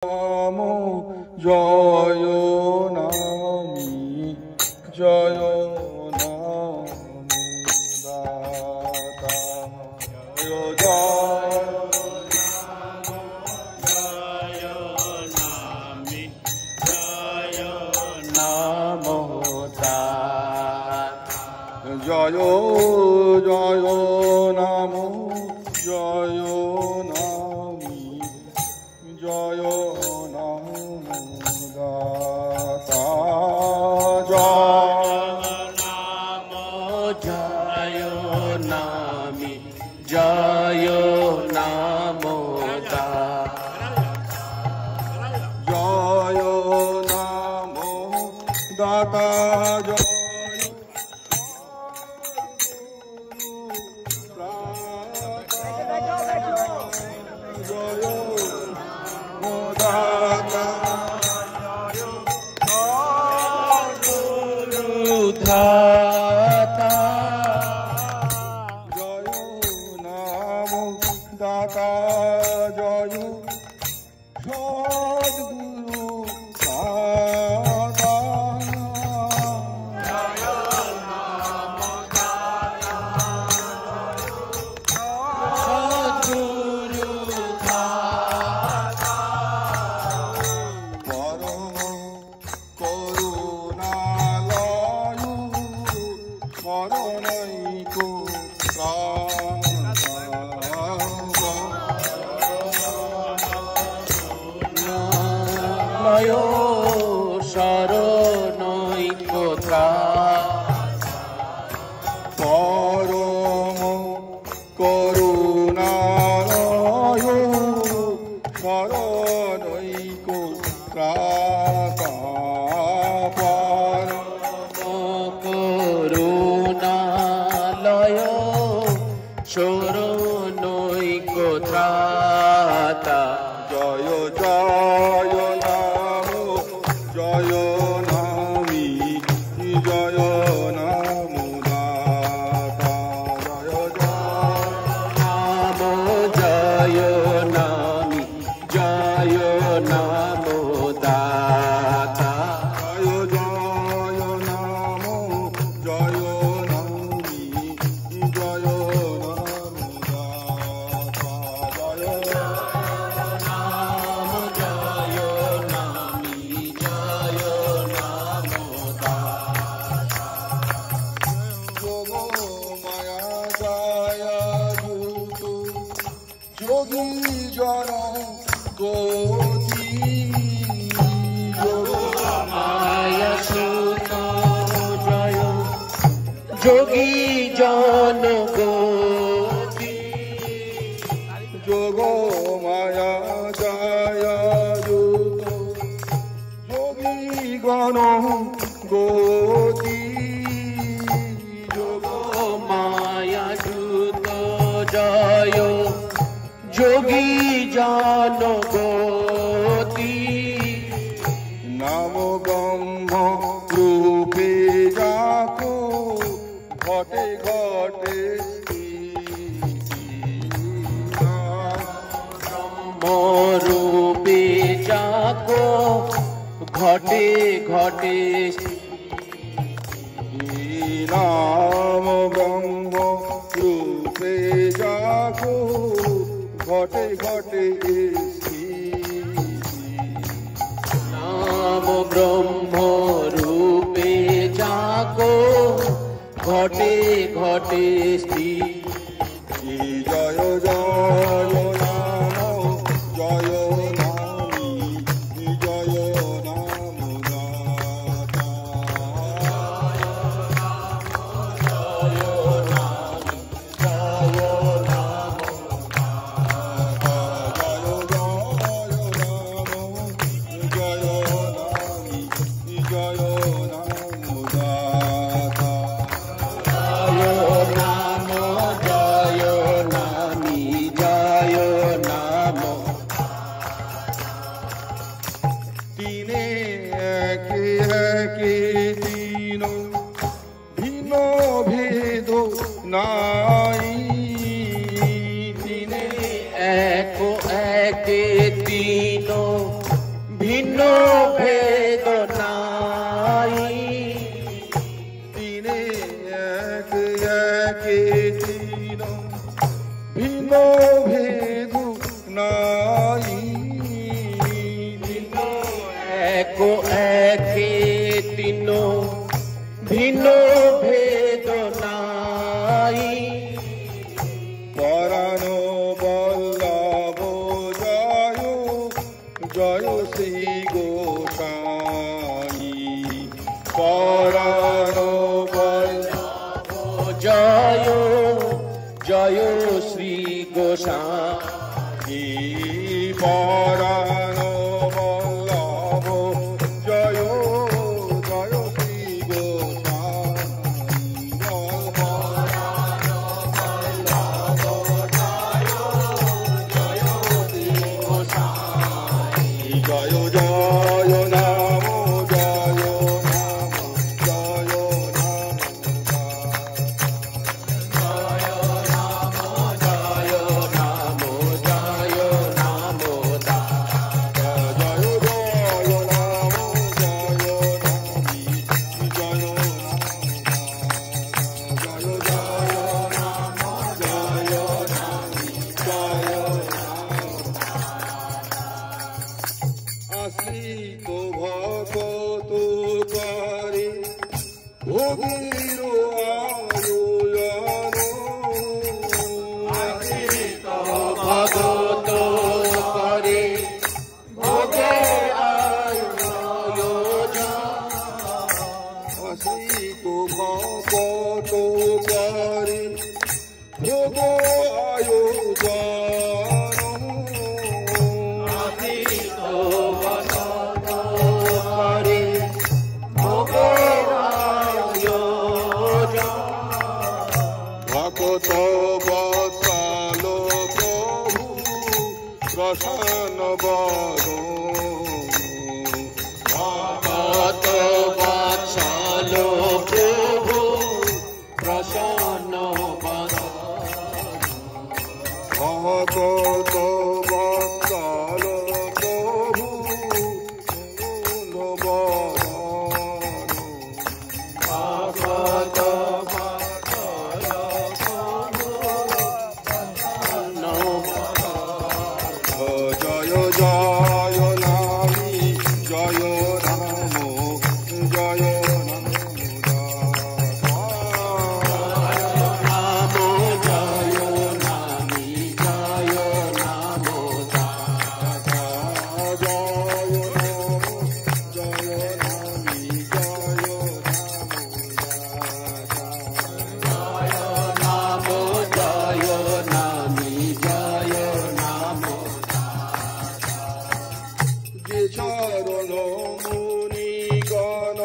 নাম জয় নামি জয় নাম দাতা জয় নামি জয় নাম দাতা জয় জয় নাম জয় নামি জয় নাম দাতা জয় নামি জয় নাম জয় নাম দাতা জয় দাতা জয় নাম দাতা জয় সদ্গুরু দাতা সদ্গুরু দাতা পরম করুণালয় মরণৈক লয় শরণৈকতা পরম করুণালয় শরণৈক করুণালয় শরণৈকত্রাতা জয় জয় নাম জয় নামি জয় নাম দাতা জয় নাম জয় নামি জয় নাম দাতা জয় জয় নাম জয় নামি জয় নাম দাতা জয় নাম জয় নামি জয় নাম দাতা যোগ মায়া যায় যুত যোগী জন গতি যোগ মায়া সুত জয় যোগী জন গতি যোগ মায়া যায় যুত যোগী গণ গতি যোগ মায়া সুত জয় যোগী জন গতি নাম ব্রহ্ম রূপে যাকো ঘটে ঘটে মরূপে যাকো ঘটে ঘটে নাম ব্রহ্ম রূপে যাকো ঘটে ঘটে নাম ব্রহ্ম রূপে যাকো ঘটে ঘটে জয় জয় নাম জয় নামি জয় নাম দাতা নাই তিনে এক একে তিন ভিন্ন ভেদ নাই, তিনে এক একে তিন ভিন্ন ভেদ নাই, এক একে তিন ভিন্ন ভেদ নাই, পরাণ বল্লভ জয় জয় শ্রী গোসাই, পরাণ বল্লভ জয় জয় শ্রী গোসাই, পরাণ বল্লভ জয় জয় শ্রী গোসাই, জয় জয় নাম জয় নাম জয় আশ্রিত ভকত করে ভোগীর আয়োজন, আশ্রিত ভগত করে ভোগে আয়োজন, আশ্রিত ভকত করে ভোগ আয়োজন, আশ্রিত ভগত করে ভোগের আয়োজন, ভকত বৎসাল প্রভু প্রসন্ন বদন, ভগত বৎসল প্রভু প্রসন্ন বদন, ভকত বৎসাল প্রভু বদন, ভগত বৎসল প্রভু প্রসন্ন বদন, জয় জয় নামি জয় রাম জয় নাম নাম জয় নামি জয় নাম দাতা, জয় নাম জয় নামি জয় নাম জয় নামি জয় নাম যে চরণ মুনি গণ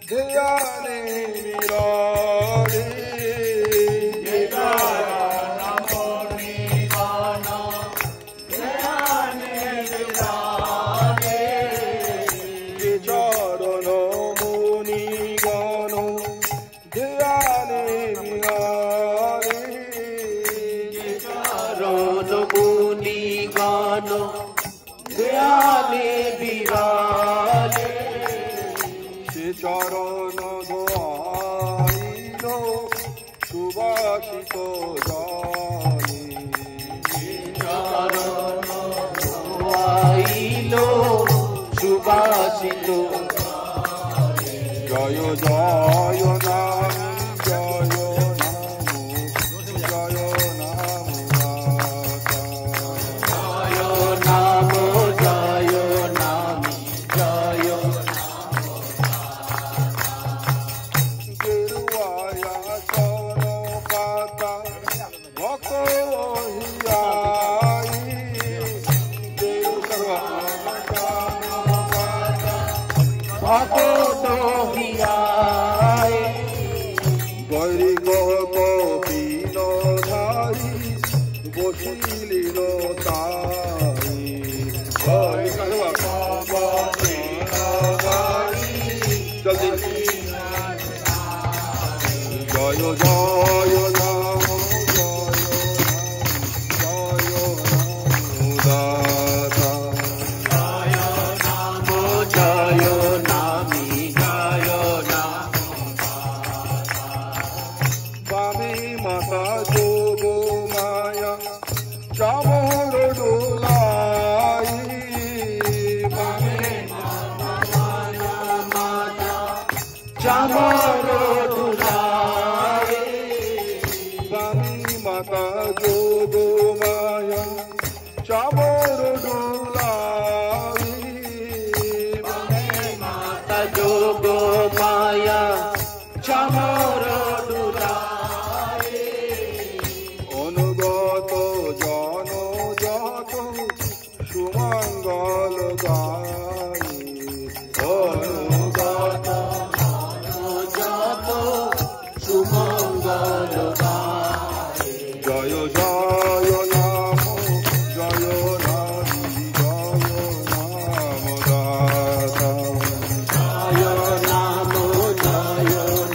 ধ্যানে বিরাজে, যে চরণ মুনি গণ ধ্যানে বিরাজে, যে চরণ মুনি গণ ধ্যানে বিরাজে, যে চরণ মুনি গণ ধ্যানে বিরাজে, সে চরণ ধোয়াইল সুবাসিত জলে, চরণ ধোয়াইল সুবাসিত, জয় জয় নাম জয় নাম জয় নাম জয় নাম জয় নামি জয় গেরুয়া চর পাতা ভক হিয়াই, গেরুয়া ভগত হিয়ায়, গরি কপিল ধারি বসিলিল তাই, জলদি জয় জয় নাম জয় নাম দাতা, জয় নাম গায়ে অনুগত যত সুমঙ্গল গায়ে জয় জয় নাম জয় নামি জয় নাম দাতা জয় নাম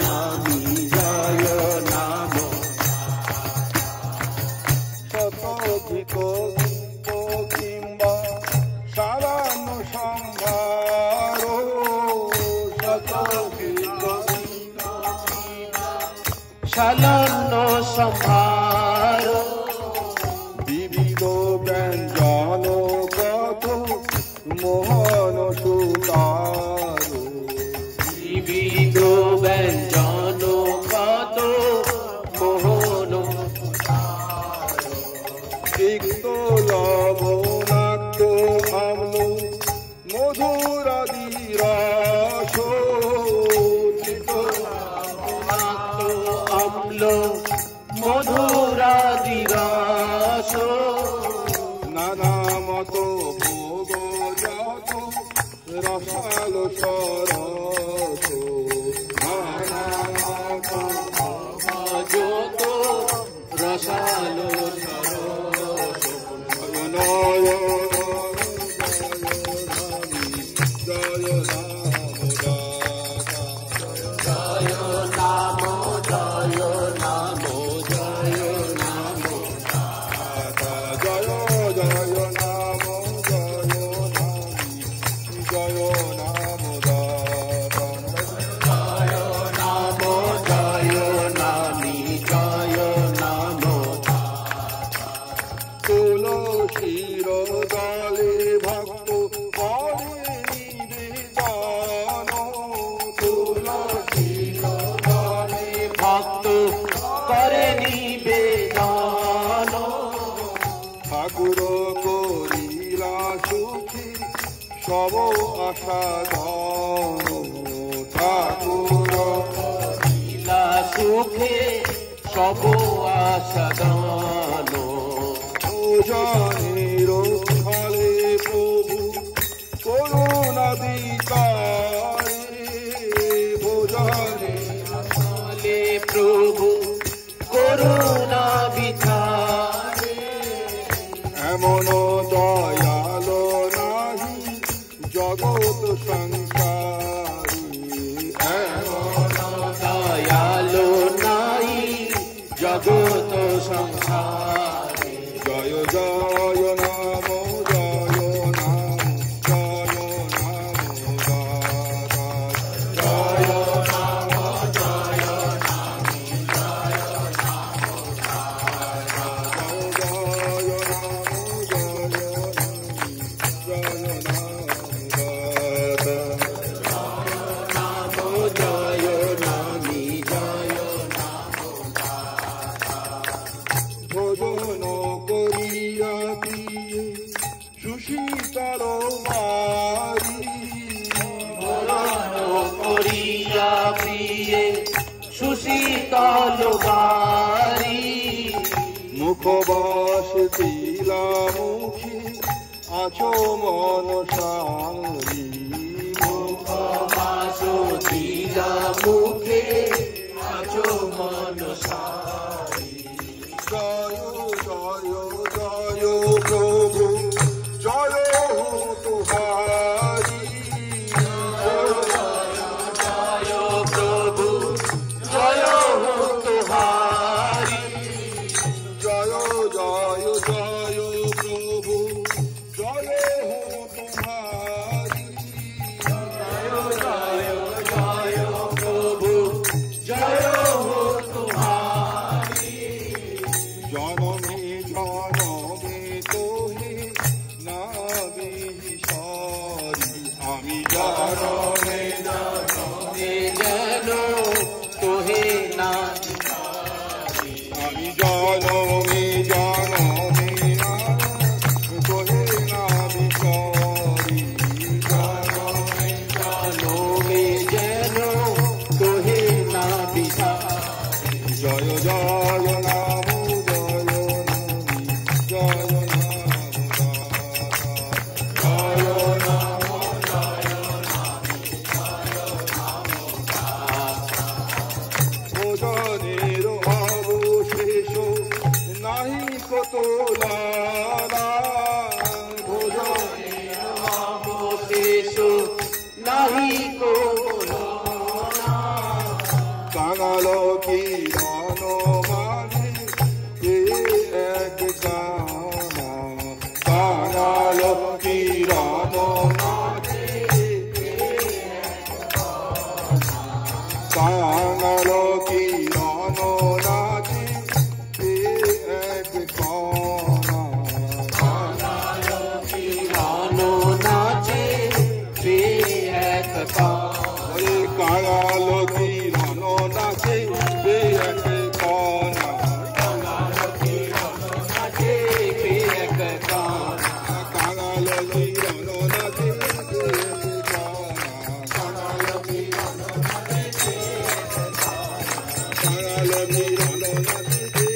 নামি জয় নাম শতধিক কিংবা সারান সম্ভার শতধিক সালান্ন সম্ভার বিবিধ ব্যঞ্জন কত মোহন সুতার বিবিধ ব্যঞ্জন কত মোহন তিক্ত লবণাক্ত আম্ল মধুরাদি রস অম্ল মধুরাদি রস নানা মত ভোগ যত রসাল সরস নানা মত যত রসালো সরস নয় জয় নাম জয় নাম জয় নাম জয় নাম জয় জয় নাম জয় নাম জয় নাম জয় নামি জয় নাম তুলসীর দলে ভক্ত করে নিবেদন তুলসীর দলে ভক্ত করে নিবেদন ঠাকুর করিলা সুখী সব আশা ধন ঠাকুর লীলা সুখে সব আসাদন ভোজনের ফলে প্রভু করুণা বিকারে ভোজনে ফলে প্রভু করুণা বিচারে এমন দয়াল নাহি জগৎ সংসারী এমন দয়ালো নাই জগত সংসারে জয় জয় নাম জয় নাম জয় নাম দাতা জয় নাম জয় নামি জয় নাম দাতা জয় নাম জয় নামি জয় নাম দাতা নাম জয় নামি জয় ভোজন করিয়া দিয়ে সুশীতল বাড়ি নাম করিয়া প্রিয়ে সুশীতল বাড়ি মুখবাস দিলামুখী আছো মন সারি মুখবাস দিলা মুখে আছো মন সারি জয় জয় জয় প্রভু জয় হো তুহারি জয় প্রভু জয় হো তুহারি জয় জয় জয় প্রভু জয় হো তুহারি জয় জয় প্রভু জয় হো তুহারি জনমে জনমে তোহে না বিসরি আমি জনমে এ যেন তোহে না আমি জনমে জনমে তোহে না বিসরি জনমে জানবে যেন তোহে না বিসারি জয় জয় নাম জয় নামি জয় নাম দাতা জয় নাম नहीं को बोलोना কাঙালো কিরণ মাঝে এক কানা কাঙালো কিরণ মাঝে কাঙালো কিরণ নাচে এক কানা कांगालो किरानो नाचे वे एक ওরে কাঙালো কিরণ নাচে এক কানা कांगालो किरानो नाचे वे एक काना কাঙালো কিরণ নাচে এক কানা कांगालो किरानो नाचे কাঙালো কিরণ নাচে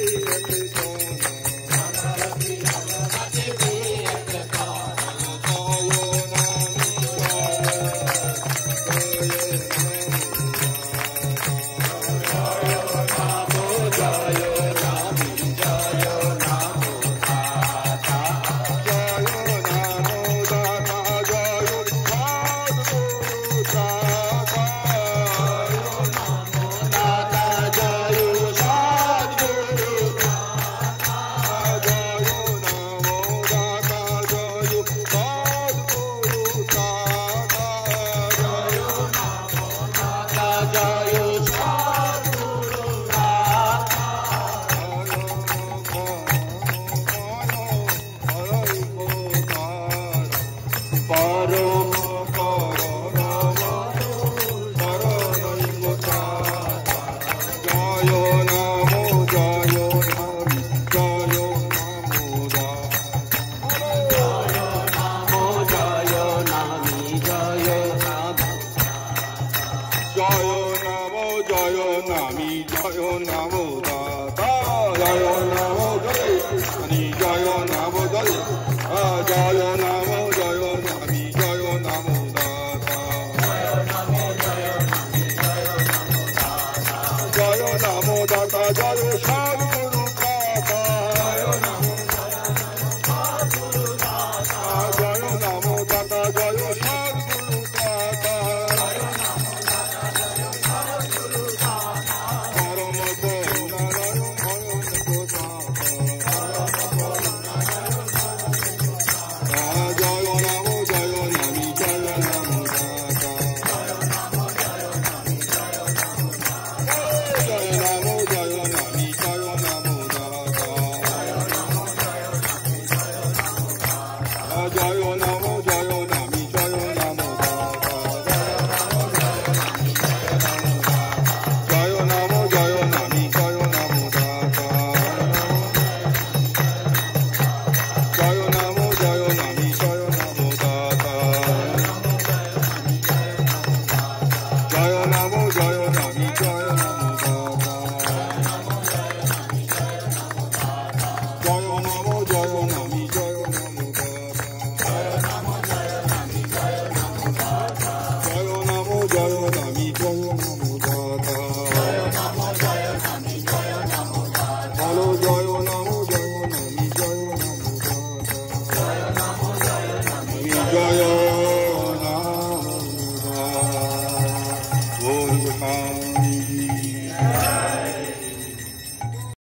জয় সাধু